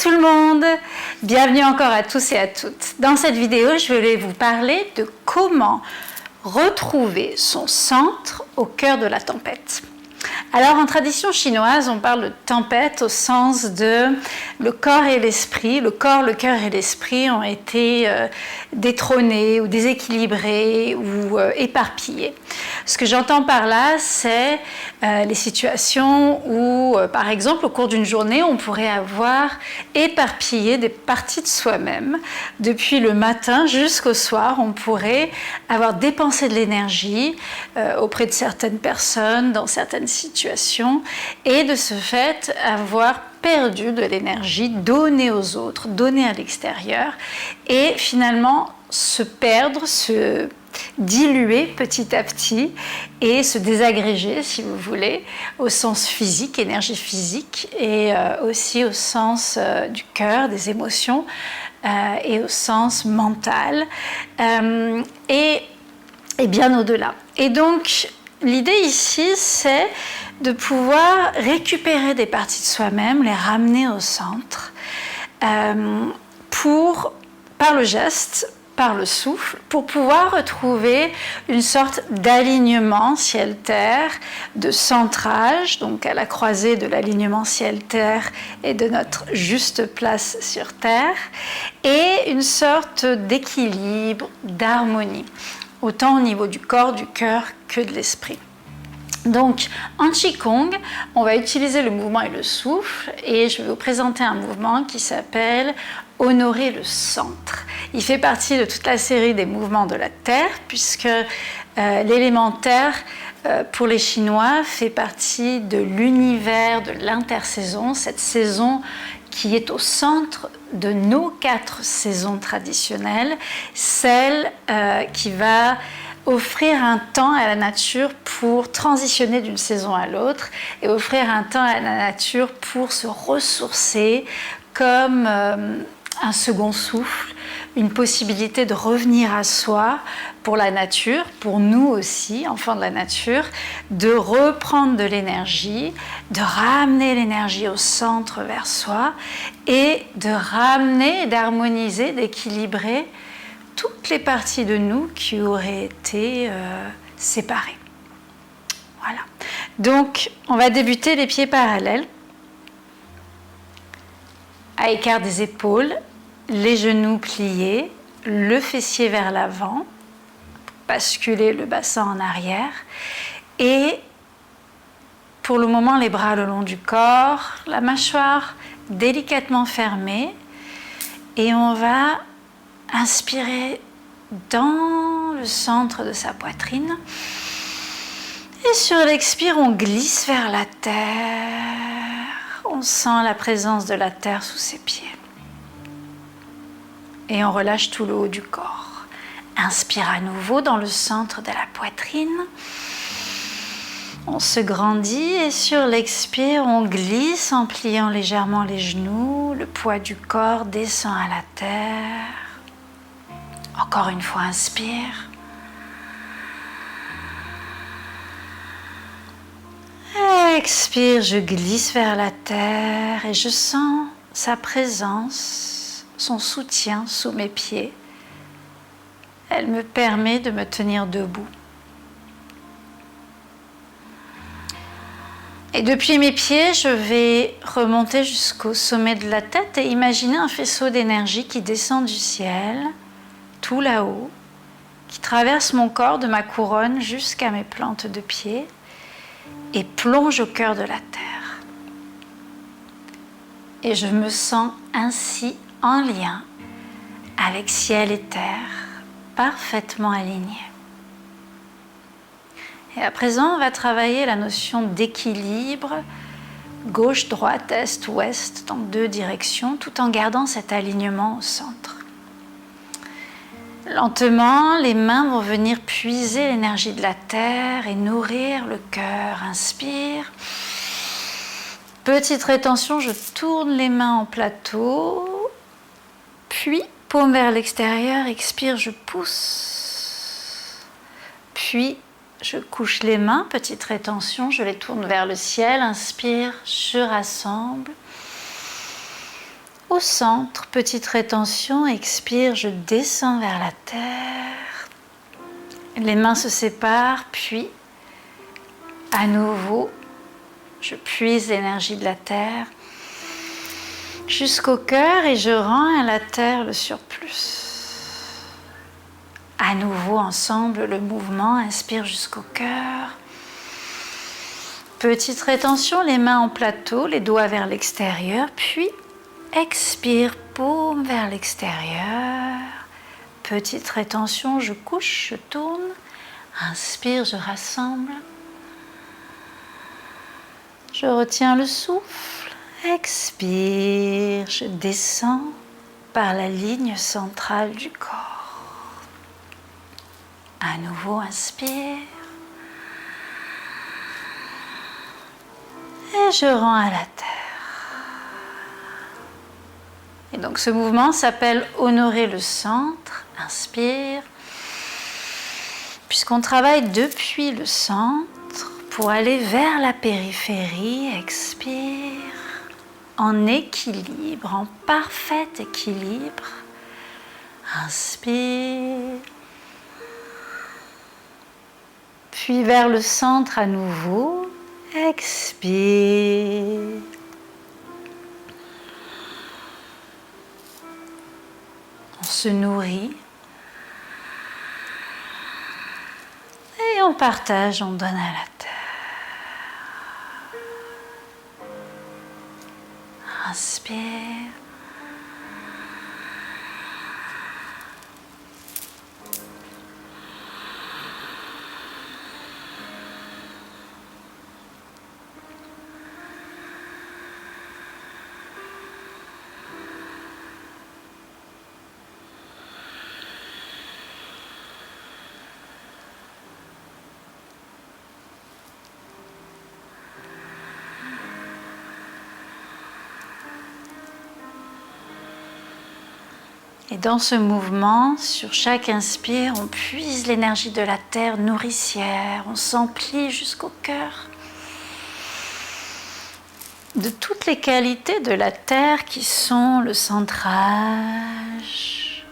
tout le monde, bienvenue encore à tous et à toutes. Dans cette vidéo, je vais vous parler de comment retrouver son centre au cœur de la tempête. Alors en tradition chinoise, on parle de tempête au sens de le corps et l'esprit. Le corps, le cœur et l'esprit ont été détrônés ou déséquilibrés ou éparpillés. Ce que j'entends par là, c'est les situations où, par exemple, au cours d'une journée, on pourrait avoir éparpillé des parties de soi-même. Depuis le matin jusqu'au soir, on pourrait avoir dépensé de l'énergie auprès de certaines personnes, dans certaines situations, et de ce fait, avoir perdu de l'énergie donnée aux autres, donnée à l'extérieur, et finalement se perdre, se diluer petit à petit et se désagréger, si vous voulez, au sens physique, énergie physique, et aussi au sens du cœur, des émotions, et au sens mental, et bien au-delà. Et donc, l'idée ici, c'est de pouvoir récupérer des parties de soi-même, les ramener au centre, par le geste, par le souffle, pour pouvoir retrouver une sorte d'alignement ciel-terre, de centrage, donc à la croisée de l'alignement ciel-terre et de notre juste place sur Terre, et une sorte d'équilibre, d'harmonie, autant au niveau du corps, du cœur que de l'esprit. Donc, en Qigong, on va utiliser le mouvement et le souffle, et je vais vous présenter un mouvement qui s'appelle Honorer le centre. Il fait partie de toute la série des mouvements de la Terre, puisque l'élément Terre, pour les Chinois, fait partie de l'univers de l'intersaison, cette saison qui est au centre de nos 4 saisons traditionnelles, celle qui va offrir un temps à la nature pour transitionner d'une saison à l'autre et offrir un temps à la nature pour se ressourcer comme un second souffle, une possibilité de revenir à soi pour la nature, pour nous aussi, enfants de la nature, de reprendre de l'énergie, de ramener l'énergie au centre vers soi et de ramener, d'harmoniser, d'équilibrer toutes les parties de nous qui auraient été séparées. Voilà. Donc, on va débuter les pieds parallèles, à écart des épaules, les genoux pliés, le fessier vers l'avant, basculer le bassin en arrière, et pour le moment, les bras le long du corps, la mâchoire délicatement fermée, et on va inspirer dans le centre de sa poitrine. Et sur l'expire, on glisse vers la terre. On sent la présence de la terre sous ses pieds. Et on relâche tout le haut du corps. Inspire à nouveau dans le centre de la poitrine. On se grandit et sur l'expire, on glisse en pliant légèrement les genoux. Le poids du corps descend à la terre. Encore une fois, inspire. Expire, je glisse vers la terre et je sens sa présence, son soutien sous mes pieds. Elle me permet de me tenir debout. Et depuis mes pieds, je vais remonter jusqu'au sommet de la tête et imaginer un faisceau d'énergie qui descend du ciel, tout là-haut, qui traverse mon corps de ma couronne jusqu'à mes plantes de pied et plonge au cœur de la terre. Et je me sens ainsi en lien avec ciel et terre, parfaitement alignés. Et à présent, on va travailler la notion d'équilibre, gauche, droite, est, ouest, dans 2 directions, tout en gardant cet alignement au centre. Lentement, les mains vont venir puiser l'énergie de la terre et nourrir le cœur. Inspire. Petite rétention, je tourne les mains en plateau. Puis, paume vers l'extérieur, expire, je pousse. Puis, je couche les mains, petite rétention, je les tourne vers le ciel. Inspire, je rassemble. Au centre, petite rétention, expire, je descends vers la terre. Les mains se séparent, puis à nouveau, je puise l'énergie de la terre jusqu'au cœur et je rends à la terre le surplus. À nouveau, ensemble, le mouvement, inspire jusqu'au cœur. Petite rétention, les mains en plateau, les doigts vers l'extérieur, puis expire, paume vers l'extérieur. Petite rétention, je couche, je tourne. Inspire, je rassemble. Je retiens le souffle. Expire, je descends par la ligne centrale du corps. À nouveau, inspire. Et je rends à la terre. Et donc ce mouvement s'appelle honorer le centre. Inspire. Puisqu'on travaille depuis le centre pour aller vers la périphérie, expire. En équilibre, en parfait équilibre. Inspire. Puis vers le centre à nouveau. Expire. On se nourrit. Et on partage, on donne à la terre. Inspire. Et dans ce mouvement, sur chaque inspire, on puise l'énergie de la terre nourricière, on s'emplit jusqu'au cœur de toutes les qualités de la terre qui sont le centrage,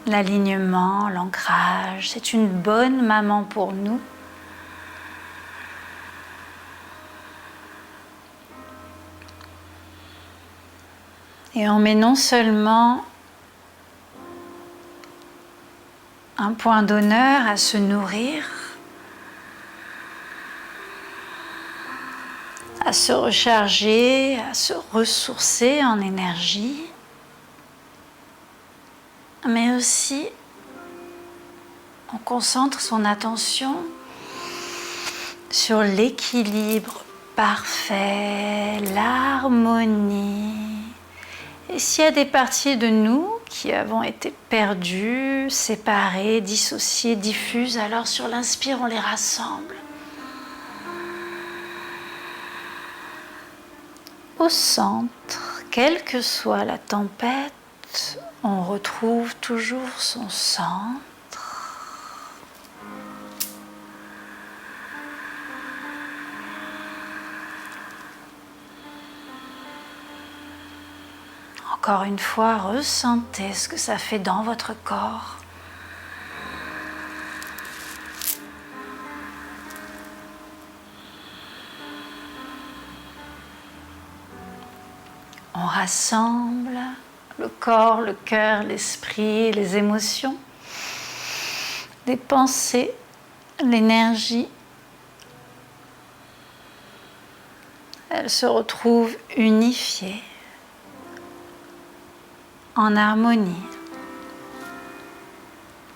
l'alignement, l'ancrage. C'est une bonne maman pour nous. Et on met non seulement un point d'honneur à se nourrir, à se recharger, à se ressourcer en énergie, mais aussi on concentre son attention sur l'équilibre parfait, l'harmonie. Et s'il y a des parties de nous qui avons été perdues, séparées, dissociées, diffuses, alors sur l'inspire, on les rassemble. Au centre, quelle que soit la tempête, on retrouve toujours son centre. Encore une fois, ressentez ce que ça fait dans votre corps. On rassemble le corps, le cœur, l'esprit, les émotions, les pensées, l'énergie. Elles se retrouvent unifiées, en harmonie,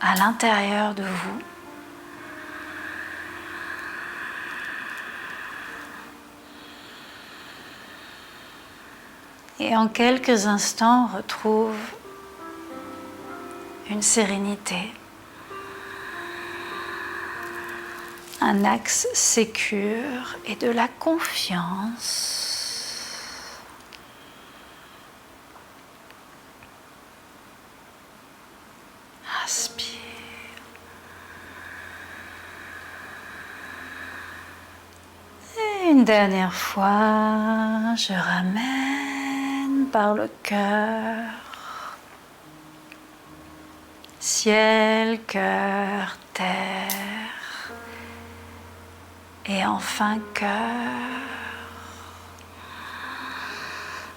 à l'intérieur de vous. Et en quelques instants, on retrouve une sérénité, un axe sécure et de la confiance. Inspire. Et une dernière fois, je ramène par le cœur. Ciel, cœur, terre. Et enfin cœur.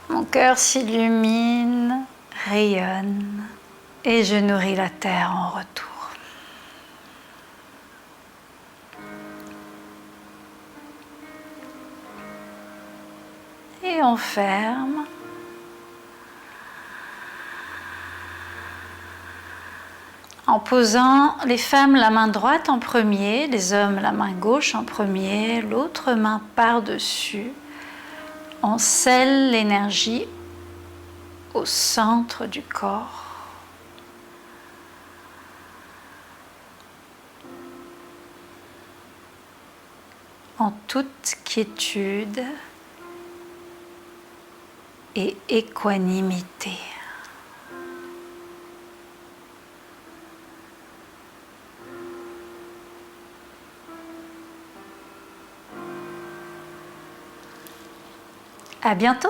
Mon cœur s'illumine, rayonne, et je nourris la terre en retour. Et on ferme. En posant les femmes la main droite en premier, les hommes la main gauche en premier, l'autre main par-dessus. On scelle l'énergie au centre du corps. En toute quiétude et équanimité. À bientôt!